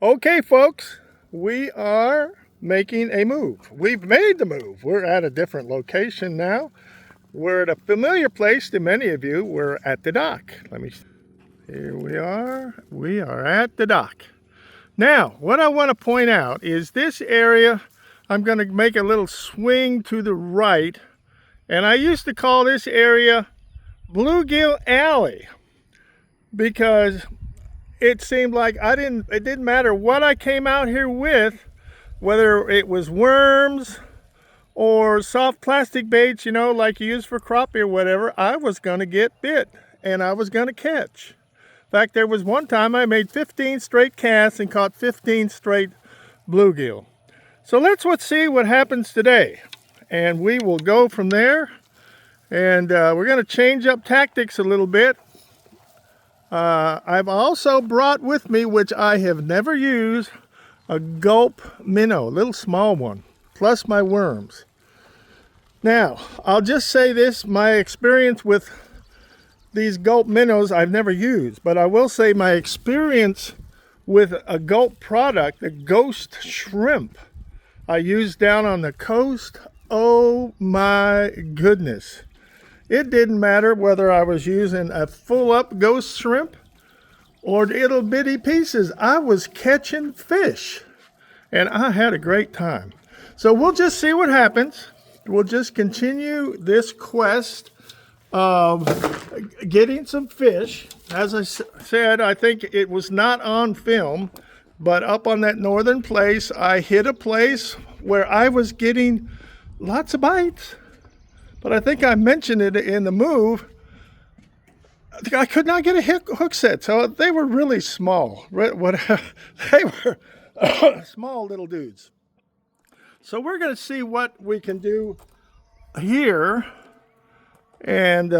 Okay, folks, we are making a move. We've made the move. We're at a different location now. We're at a familiar place to many of you. We're at the dock. Here we are. We are at the dock. Now, what I want to point out is this area, I'm going to make a little swing to the right, and I used to call this area Bluegill Alley because it seemed like it didn't matter what I came out here with, whether it was worms or soft plastic baits, you know, like you use for crappie or whatever, I was gonna get bit and I was gonna catch. In fact, there was one time I made 15 straight casts and caught 15 straight bluegill. So let's see what happens today. And we will go from there. And we're gonna change up tactics a little bit. I've also brought with me, which I have never used, a gulp minnow, a little small one, plus my worms. Now, I'll just say this, my experience with these gulp minnows I've never used, but I will say my experience with a gulp product, the ghost shrimp I used down on the coast, oh my goodness. It didn't matter whether I was using a full up ghost shrimp or little bitty pieces. I was catching fish and I had a great time. So we'll just see what happens. We'll just continue this quest of getting some fish. As I said, I think it was not on film, but up on that northern place, I hit a place where I was getting lots of bites. But I think I mentioned it in the move. I could not get a hook set, so they were really small. They were small little dudes. So we're going to see what we can do here and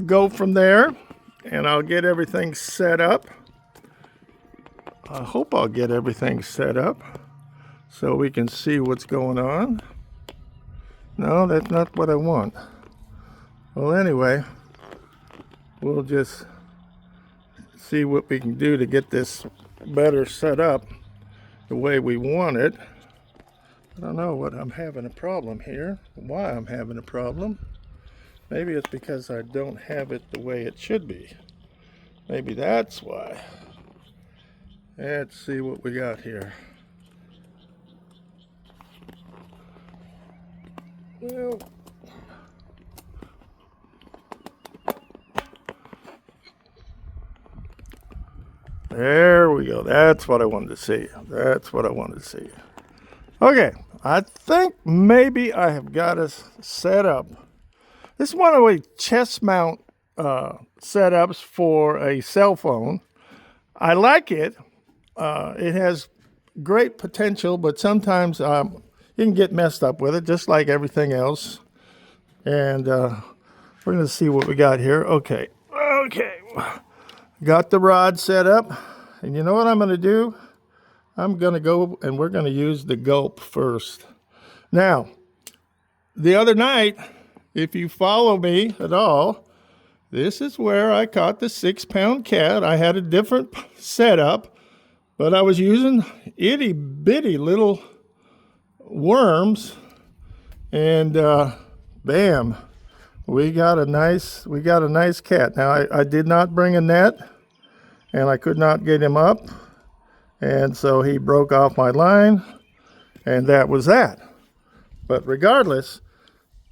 go from there. And I'll get everything set up. I hope I'll get everything set up so we can see what's going on. No, that's not what I want. Well, anyway, we'll just see what we can do to get this better set up the way we want it. I don't know what I'm having a problem here, why I'm having a problem. Maybe it's because I don't have it the way it should be. Maybe that's why. Let's see what we got here. Well, there we go. That's what I wanted to see. That's what I wanted to see. Okay, I think maybe I have got us set up. This is one of the chest mount setups for a cell phone. I like it. It has great potential, but sometimes you can get messed up with it, just like everything else. And we're going to see what we got here. Okay. Got the rod set up. And you know what I'm going to do? I'm going to go and we're going to use the gulp first. Now, the other night, if you follow me at all, this is where I caught the 6-pound cat. I had a different setup, but I was using itty bitty little worms, and bam, we got a nice cat. Now I did not bring a net, and I could not get him up, and so he broke off my line, and that was that. But regardless,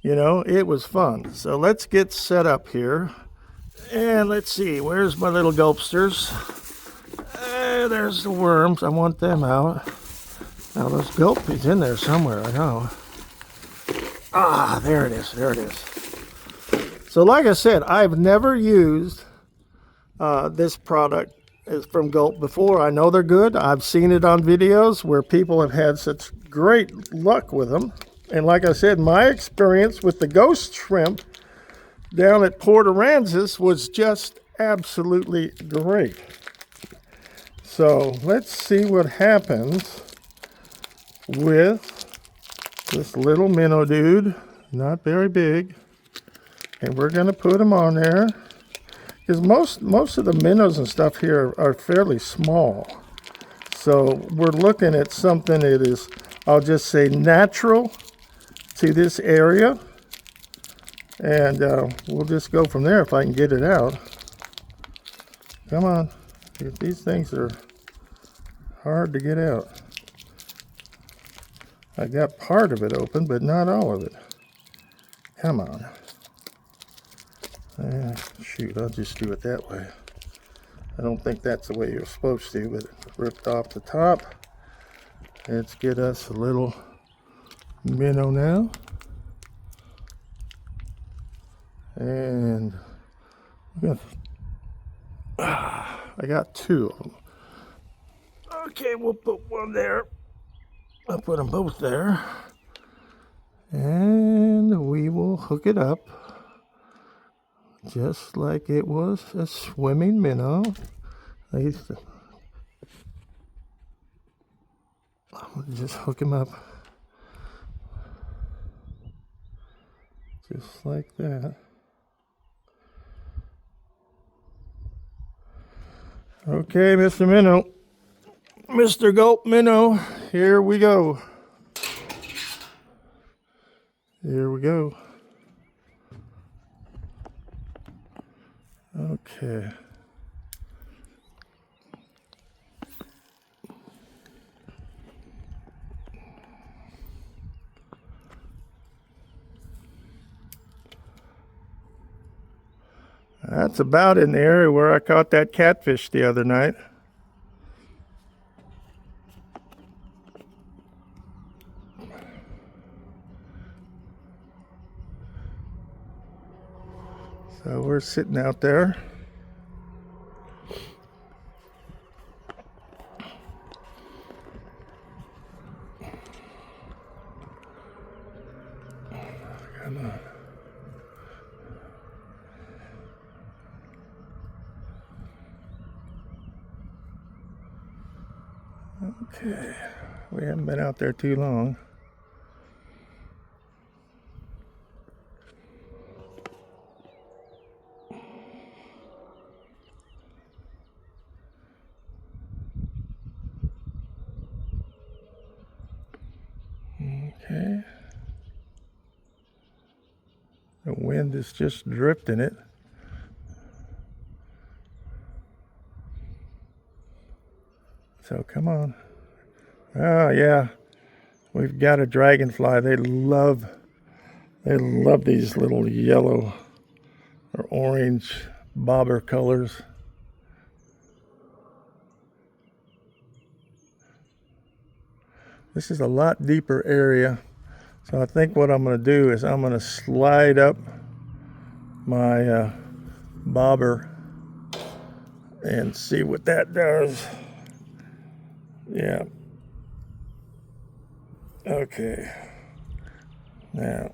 you know, it was fun. So let's get set up here, and let's see, where's my little gulpsters? There's the worms. I want them out. Now those gulpies in there somewhere, I know. Ah, there it is, there it is. So like I said, I've never used this product from Gulp before. I know they're good. I've seen it on videos where people have had such great luck with them. And like I said, my experience with the ghost shrimp down at Port Aransas was just absolutely great. So let's see what happens with this little minnow dude, not very big, and we're going to put him on there because most of the minnows and stuff here are fairly small. So we're looking at something that is, I'll just say, natural to this area. And we'll just go from there if I can get it out. Come on. These things are hard to get out. I got part of it open, but not all of it. Come on. Shoot, I'll just do it that way. I don't think that's the way you're supposed to, but it ripped off the top. Let's get us a little minnow now. And I got two of them. Okay, we'll put one there. I'll put them both there. And we will hook it up just like it was a swimming minnow. I'm gonna just hook him up just like that. Okay, Mr. Minnow, Mr. Gulp Minnow, here we go. Here we go. Okay. That's about in the area where I caught that catfish the other night. So we're sitting out there. Come on. Okay, we haven't been out there too long. Okay. The wind is just drifting it. So come on. Oh yeah, we've got a dragonfly. They love these little yellow or orange bobber colors. This is a lot deeper area. So I think what I'm going to do is I'm going to slide up my bobber and see what that does. Yeah. Okay. Now,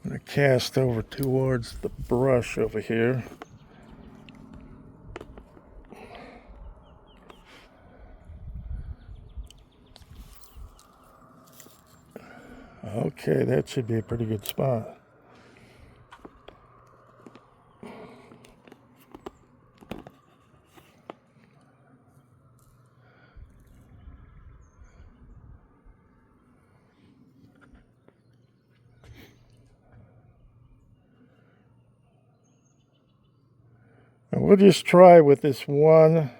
I'm going to cast over towards the brush over here. Okay, that should be a pretty good spot. And we'll just try with this one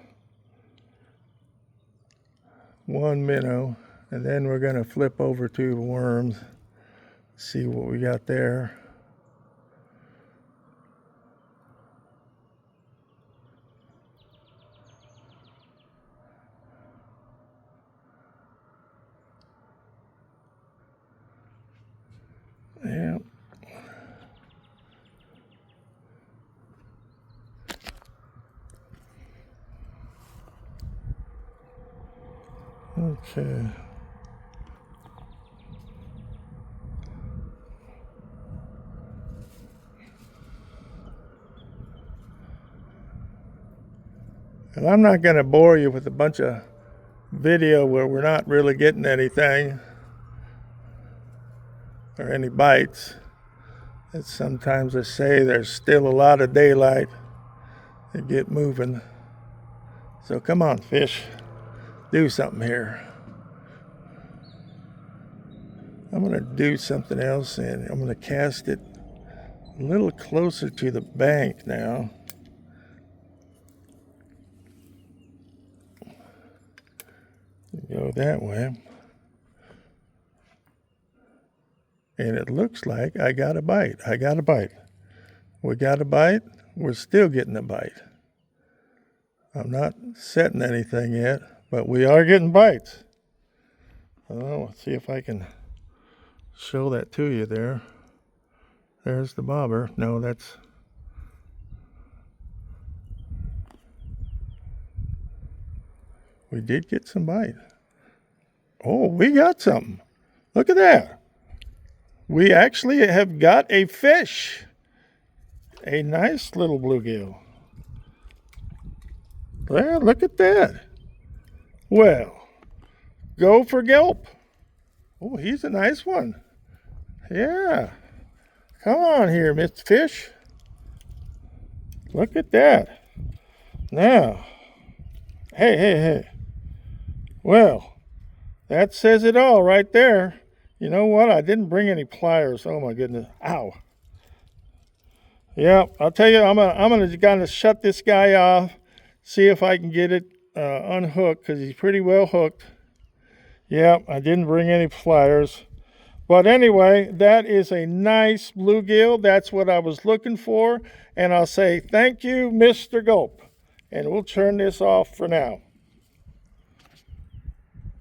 minnow, and then we're going to flip over to the worms, see what we got there. Yeah. Okay. And I'm not going to bore you with a bunch of video where we're not really getting anything or any bites. And sometimes I say there's still a lot of daylight and get moving. So come on, fish, do something here. I'm going to do something else, and I'm going to cast it a little closer to the bank now. Go that way. And it looks like I got a bite. I got a bite. We got a bite. We're still getting a bite. I'm not setting anything yet, but we are getting bites. Oh, let's see if I can show that to you there. There's the bobber. No, that's... We did get some bite. Oh, we got something. Look at that. We actually have got a fish. A nice little bluegill. There, look at that. Well, go for Gulp. Oh, he's a nice one. Yeah. Come on here, Mr. Fish. Look at that. Now, hey. Well, that says it all right there. You know what? I didn't bring any pliers. Oh my goodness. Ow. Yeah, I'll tell you, I'm gonna shut this guy off, see if I can get it unhooked, because he's pretty well hooked. Yeah, I didn't bring any pliers. But anyway, that is a nice bluegill. That's what I was looking for. And I'll say thank you, Mr. Gulp. And we'll turn this off for now.